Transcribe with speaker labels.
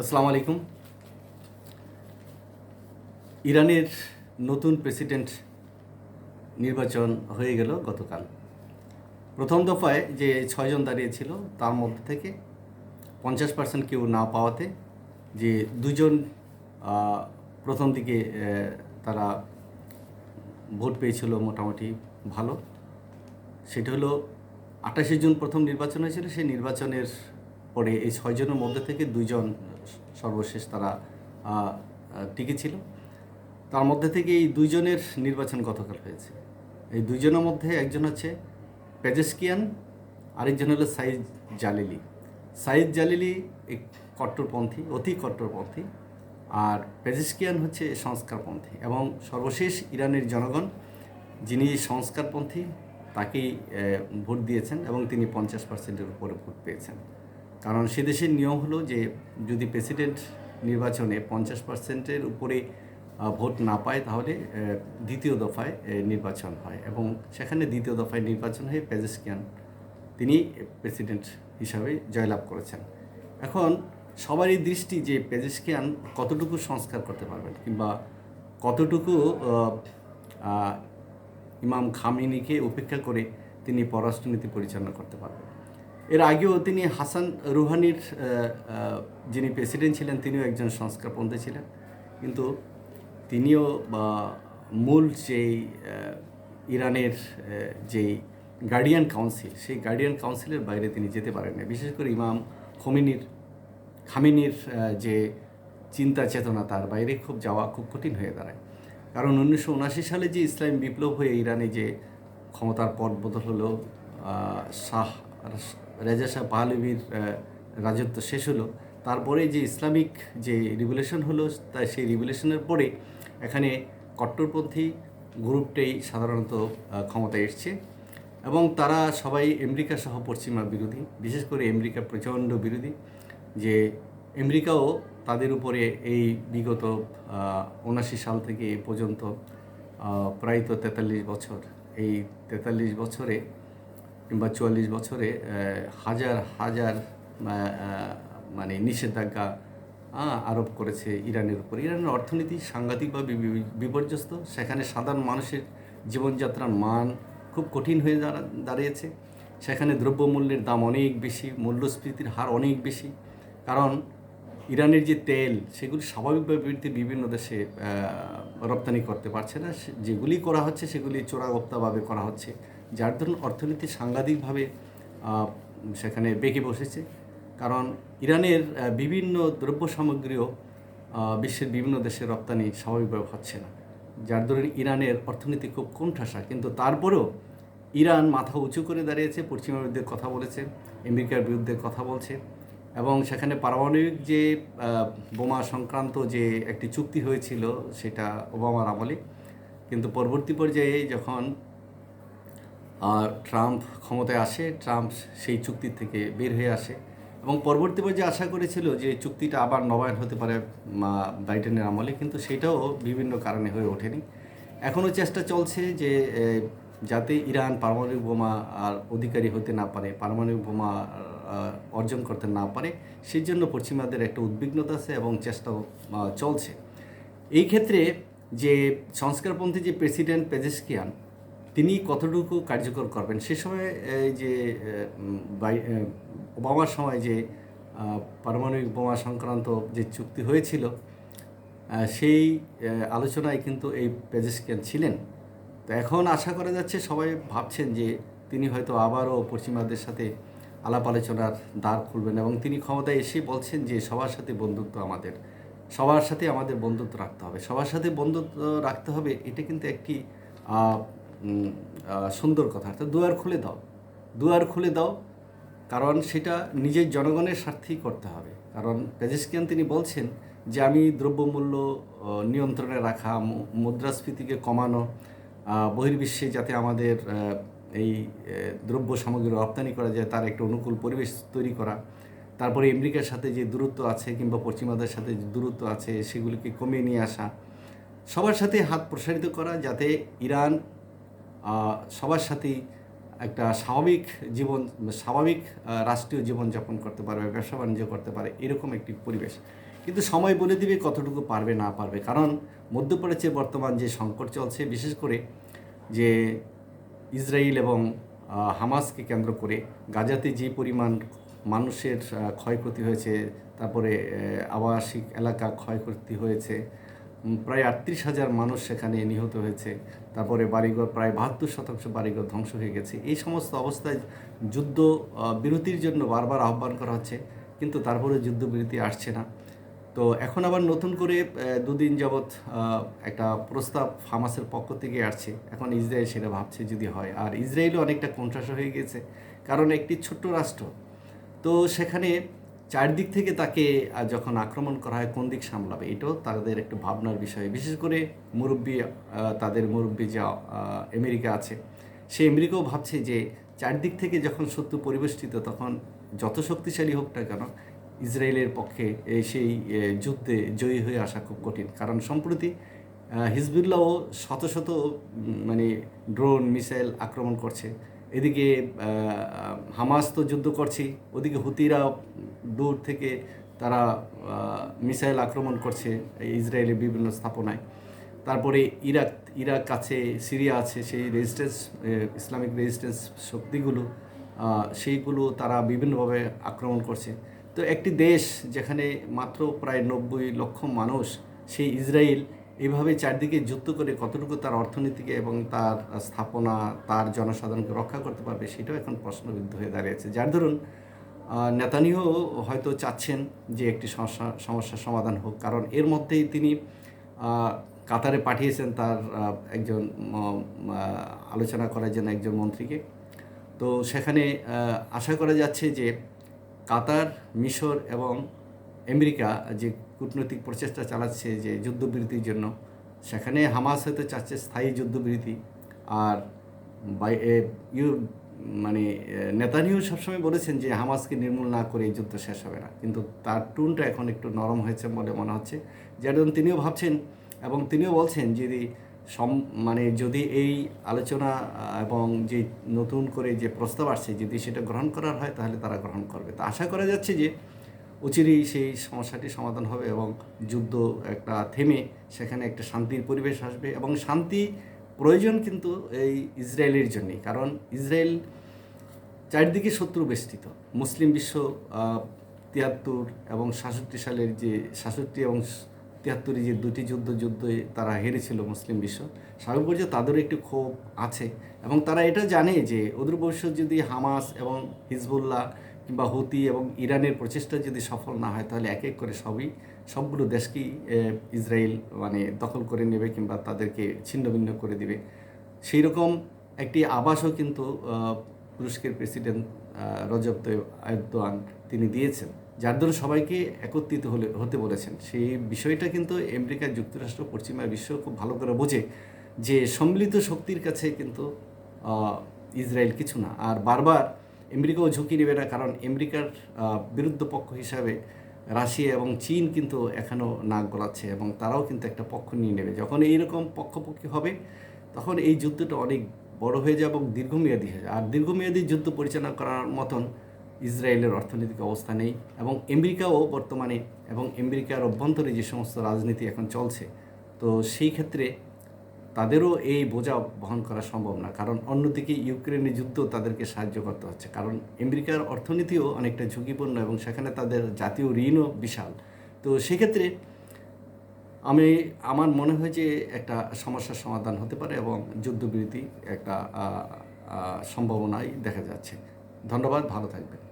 Speaker 1: আসসালামু আলাইকুম। ইরানের নতুন প্রেসিডেন্ট নির্বাচন হয়ে গেল গতকাল। প্রথম দফায় যে ৬ জন দাঁড়িয়েছিল তার মধ্যে থেকে ৫০% কেউ না পাওয়াতে যে ২ জন প্রথম দিকে তারা ভোট পেয়েছিল মোটামুটি ভালো। সেটা হলো ২৮শে জুন প্রথম নির্বাচন হয়েছিল। সেই নির্বাচনের পরে এই ৬ জনের মধ্যে থেকে ২ জন সর্বশেষ তারা টিকে ছিল। তার মধ্যে থেকে এই ২ জনের নির্বাচন গতকাল হয়েছে। এই ২ জনের মধ্যে একজন হচ্ছে পেজেশকিয়ান, আরেকজন হলো সাইদ জালিলি। সাইদ জালিলি এক কট্টরপন্থী, অতি কট্টরপন্থী, আর পেজেশকিয়ান হচ্ছে সংস্কারপন্থী। এবং সর্বশেষ ইরানের জনগণ যিনি সংস্কারপন্থী তাকেই ভোট দিয়েছেন এবং তিনি ৫০%-এর উপরে ভোট পেয়েছেন। কারণ সে দেশের নিয়ম হলো যে যদি প্রেসিডেন্ট নির্বাচনে ৫০%-এর উপরে ভোট না পায় তাহলে দ্বিতীয় দফায় নির্বাচন হয় এবং সেখানে দ্বিতীয় দফায় নির্বাচন হয়ে পেজেশকিয়ান তিনি প্রেসিডেন্ট হিসাবে জয়লাভ করেছেন। এখন সবারই দৃষ্টি যে পেজেশকিয়ান কতটুকু সংস্কার করতে পারবেন কিংবা কতটুকু ইমাম খামেনিকে উপেক্ষা করে তিনি পররাষ্ট্রনীতি পরিচালনা করতে পারবেন। এর আগেও তিনি হাসান রুহানির যিনি প্রেসিডেন্ট ছিলেন তিনিও একজন সংস্কারপন্থী ছিলেন, কিন্তু তিনিও মূল যেই ইরানের যেই গার্ডিয়ান কাউন্সিল সেই গার্ডিয়ান কাউন্সিলের বাইরে তিনি যেতে পারেন না। বিশেষ করে ইমাম খামেনির যে চিন্তা চেতনা তার বাইরে যাওয়া খুব কঠিন হয়ে দাঁড়ায়। কারণ ১৯৭৯ সালে যে ইসলামী বিপ্লব হয়ে ইরানে যে ক্ষমতার পথ বদল হলো, রেজা শাহ পাহলভির রাজত্ব শেষ হলো, তারপরে যে ইসলামিক যে রিভলিউশন হলো তাই সেই রিভলিউশনের পরে এখানে কট্টরপন্থী গ্রুপটাই সাধারণত ক্ষমতায় এসছে এবং তারা সবাই আমেরিকা সহ পশ্চিমা বিরোধী। বিশেষ করে আমেরিকা প্রচণ্ড বিরোধী, যে আমেরিকাও তাদের উপরে এই বিগত ৭৯ সাল থেকে এ পর্যন্ত প্রায় তো ৪৩ বছর, এই ৪৩ বছরে কিংবা ৪৪ বছরে হাজার হাজার মানে নিষেধাজ্ঞা আরোপ করেছে ইরানের উপর। ইরানের অর্থনীতি সাংঘাতিকভাবে বিপর্যস্ত। সেখানে সাধারণ মানুষের জীবনযাত্রার মান খুব কঠিন হয়ে দাঁড়িয়েছে। সেখানে দ্রব্যমূল্যের দাম অনেক বেশি, মূল্যস্ফীতির হার অনেক বেশি। কারণ ইরানের যে তেল সেগুলি স্বাভাবিকভাবে বিভিন্ন দেশে রপ্তানি করতে পারছে না, যেগুলি করা হচ্ছে সেগুলি চোরাগোপ্তাভাবে করা হচ্ছে, যার ধরুন অর্থনীতি সাংঘাতিকভাবে সেখানে বেঁকে বসেছে। কারণ ইরানের বিভিন্ন দ্রব্য সামগ্রীও বিশ্বের বিভিন্ন দেশে রপ্তানি স্বাভাবিকভাবে হচ্ছে না, যার দরুন ইরানের অর্থনীতি খুব কোণঠাসা। কিন্তু তারপরেও ইরান মাথা উঁচু করে দাঁড়িয়েছে, পশ্চিমার বিরুদ্ধে কথা বলেছে, আমেরিকার বিরুদ্ধে কথা বলছে এবং সেখানে পারমাণবিক যে বোমা সংক্রান্ত যে একটি চুক্তি হয়েছিল সেটা ওবামার আমলে, কিন্তু পরবর্তী পর্যায়ে যখন ট্রাম্প ক্ষমতায় আসে, ট্রাম্প সেই চুক্তি থেকে বের হয়ে আসে এবং পরবর্তী পর্যায়ে আশা করেছিল যে চুক্তিটা আবার নবায়ন হতে পারে বাইডেনের আমলে, কিন্তু সেটাও বিভিন্ন কারণে হয়ে ওঠেনি। এখনও চেষ্টা চলছে যে যাতে ইরান পারমাণবিক বোমা আর অধিকারী হতে না পারে, পারমাণবিক বোমা অর্জন করতে না পারে, সেই জন্য পশ্চিমাদের একটা উদ্বিগ্নতা আছে এবং চেষ্টাও চলছে। এই ক্ষেত্রে যে সংস্কারপন্থী যে প্রেসিডেন্ট পেজেশকিয়ান তিনি কতটুকু কার্যকর করবেন, সে সময় যে ওবামার সময় যে পারমাণবিক বোমা সংক্রান্ত যে চুক্তি হয়েছিল সেই আলোচনায় কিন্তু এই পেজেশকিয়ান ছিলেন। তো এখন আশা করা যাচ্ছে, সবাই ভাবছেন যে তিনি হয়তো আবারও পশ্চিমাদের সাথে আলাপ আলোচনার দ্বার খুলবেন এবং তিনি ক্ষমতায় এসে বলছেন যে সবার সাথে বন্ধুত্ব, সবার সাথে আমাদের বন্ধুত্ব রাখতে হবে, সবার সাথে বন্ধুত্ব রাখতে হবে। এটা কিন্তু একটি সুন্দর কথা। তো দুয়ার খুলে দাও, কারণ সেটা নিজের জনগণের স্বার্থেই করতে হবে। কারণ পেজেশকিয়ান তিনি বলছেন যে আমি দ্রব্যমূল্য নিয়ন্ত্রণে রাখা, মুদ্রাস্ফীতিকে কমানো, বহির্বিশ্বে যাতে আমাদের এই দ্রব্য সামগ্রী রপ্তানি করা যায় তার একটা অনুকূল পরিবেশ তৈরি করা, তারপরে আমেরিকার সাথে যে দূরত্ব আছে কিংবা পশ্চিমাদের সাথে যে দূরত্ব আছে সেগুলিকে কমিয়ে নিয়ে আসা, সবার সাথে হাত প্রসারিত করা, যাতে ইরান সবার সাথেই একটা স্বাভাবিক রাষ্ট্রীয় জীবনযাপন করতে পারবে, ব্যবসা বাণিজ্য করতে পারে, এরকম একটি পরিবেশ। কিন্তু সময় বলে দিবে কতটুকু পারবে না পারবে, কারণ মধ্যপ্রাচ্যে বর্তমান যে সংকট চলছে, বিশেষ করে যে ইসরায়েল এবং হামাসকে কেন্দ্র করে গাজাতে যে পরিমাণ মানুষের ক্ষয়ক্ষতি হয়েছে, তারপরে আবাসিক এলাকা ক্ষয়ক্ষতি হয়েছে, প্রায় 38,000 মানুষ সেখানে নিহত হয়েছে, তারপরে বাড়িঘর প্রায় 72% বাড়িঘর ধ্বংস হয়ে গেছে। এই সমস্ত অবস্থায় যুদ্ধ বিরতির জন্য বারবার আহ্বান করা হচ্ছে, কিন্তু তারপরে যুদ্ধবিরতি আসছে না। তো এখন আবার নতুন করে দুদিন যাবৎ একটা প্রস্তাব হামাসের পক্ষ থেকে আসছে। এখন ইসরায়েল সেটা ভাবছে যদি হয়, আর ইসরায়েলও অনেকটা কণ্ঠাসা হয়ে গেছে, কারণ একটি ছোট্ট রাষ্ট্র। তো সেখানে চারদিক থেকে তাকে যখন আক্রমণ করা হয় কোন দিক সামলাবে, এটাও তাদের একটু ভাবনার বিষয়। বিশেষ করে তাদের মুরব্বী যা আমেরিকা আছে, সে আমেরিকাও ভাবছে যে চারদিক থেকে যখন শত্রু পরিবেষ্টিত, তখন যত শক্তিশালী হোক না কেন ইসরায়েলের পক্ষে সেই যুদ্ধে জয়ী হয়ে আসা খুব কঠিন। কারণ সম্প্রতি হিজবুল্লাহও শত শত মানে ড্রোন মিসাইল আক্রমণ করছে। এদিকে হামাস তো যুদ্ধ করছে, ওদিকে হুতিরা দূর থেকে তারা মিসাইল আক্রমণ করছে ইসরায়েলের বিভিন্ন স্থাপনায়। তারপরে ইরাক আছে, সিরিয়া আছে, সেই ইসলামিক রেজিস্ট্যান্স শক্তিগুলো সেইগুলো তারা বিভিন্নভাবে আক্রমণ করছে। তো একটি দেশ যেখানে মাত্র প্রায় 90 লক্ষ মানুষ, সেই ইসরায়েল এইভাবে চারদিকে যুদ্ধ করে কতটুকু তার অর্থনীতিকে এবং তার স্থাপনা, তার জনসাধারণকে রক্ষা করতে পারবে, সেটাও এখন প্রশ্নবিদ্ধ হয়ে দাঁড়িয়েছে। যার ধরুন নেতানিয়াহু হয়তো চাচ্ছেন যে একটি সমস্যার সমাধান হোক, কারণ এর মধ্যেই তিনি কাতারে পাঠিয়েছেন তার একজন আলোচনা করার জন্য একজন মন্ত্রীকে। তো সেখানে আশা করা যাচ্ছে যে কাতার, মিশর এবং আমেরিকা যে কূটনৈতিক প্রচেষ্টা চালাচ্ছে যে যুদ্ধবিরতির জন্য, সেখানে হামাস হয়তো চাচ্ছে স্থায়ী যুদ্ধবিরতি। আর মানে নেতানিয়াহু সবসময় বলেছেন যে হামাসকে নির্মূল না করে এই যুদ্ধ শেষ হবে না, কিন্তু তার টুনটা এখন একটু নরম হয়েছে বলে মনে হচ্ছে। যার জন্য তিনিও ভাবছেন এবং তিনিও বলছেন যদি এই আলোচনা এবং যে নতুন করে যে প্রস্তাব আসছে, যদি সেটা গ্রহণ করার হয় তাহলে তারা গ্রহণ করবে। তো আশা করা যাচ্ছে যে অচিরেই সেই সমস্যাটি সমাধান হবে এবং যুদ্ধ একটা থেমে সেখানে একটা শান্তির পরিবেশ আসবে। এবং শান্তি প্রয়োজন কিন্তু এই ইসরায়েলের জন্যই, কারণ ইসরায়েল চারদিকে শত্রু বেষ্টিত। মুসলিম বিশ্ব 73 এবং 67 সালের যে 67 এবং 73 যে দুটি যুদ্ধে তারা হেরেছিল মুসলিম বিশ্ব, স্বাভাবিক পর্যায়ে তাদেরও একটি ক্ষোভ আছে এবং তারা এটা জানে যে অদূর ভবিষ্যৎ যদি হামাস এবং হিজবুল্লাহ কিংবা হুতি এবং ইরানের প্রচেষ্টা যদি সফল না হয়, তাহলে এক এক করে সবগুলো দেশকেই ইসরায়েল দখল করে নেবে কিংবা তাদেরকে ছিন্নভিন্ন করে দিবে। সেই রকম একটি আভাসও কিন্তু তুরস্কের প্রেসিডেন্ট রজব তাইয়িপ এরদোয়ান তিনি দিয়েছেন, যার ধরে সবাইকে একত্রিত হতে বলেছেন। সেই বিষয়টা কিন্তু আমেরিকা যুক্তরাষ্ট্র পশ্চিমা বিশ্ব খুব ভালো করে বোঝে যে সম্মিলিত শক্তির কাছে কিন্তু ইসরায়েল কিছু না। আর বারবার আমেরিকাও ঝুঁকি নেবে না, কারণ আমেরিকার বিরুদ্ধ পক্ষ হিসাবে রাশিয়া এবং চীন কিন্তু এখনও নাক গলাচ্ছে এবং তারাও কিন্তু একটা পক্ষ নিয়ে নেবে। যখন এইরকম পক্ষাপক্ষি হবে, তখন এই যুদ্ধটা অনেক বড় হয়ে যায় এবং দীর্ঘমেয়াদী হয়ে যায়। আর দীর্ঘমেয়াদী যুদ্ধ পরিচালনা করার মতন ইসরায়েলের অর্থনৈতিক অবস্থা নেই এবং আমেরিকাও বর্তমানে এবং আমেরিকার অভ্যন্তরে যে সমস্ত রাজনীতি এখন চলছে, তো সেই ক্ষেত্রে তাদেরও এই বোঝা বহন করা সম্ভব না। কারণ অন্যদিকে ইউক্রেনের যুদ্ধ তাদেরকে সাহায্য করতে হচ্ছে, কারণ আমেরিকার অর্থনীতিও অনেকটা ঝুঁকিপূর্ণ এবং সেখানে তাদের জাতীয় ঋণও বিশাল। তো সেক্ষেত্রে আমার মনে হয় যে একটা সমস্যার সমাধান হতে পারে এবং যুদ্ধবিরতি একটা সম্ভাবনাই দেখা যাচ্ছে। ধন্যবাদ, ভালো থাকবেন।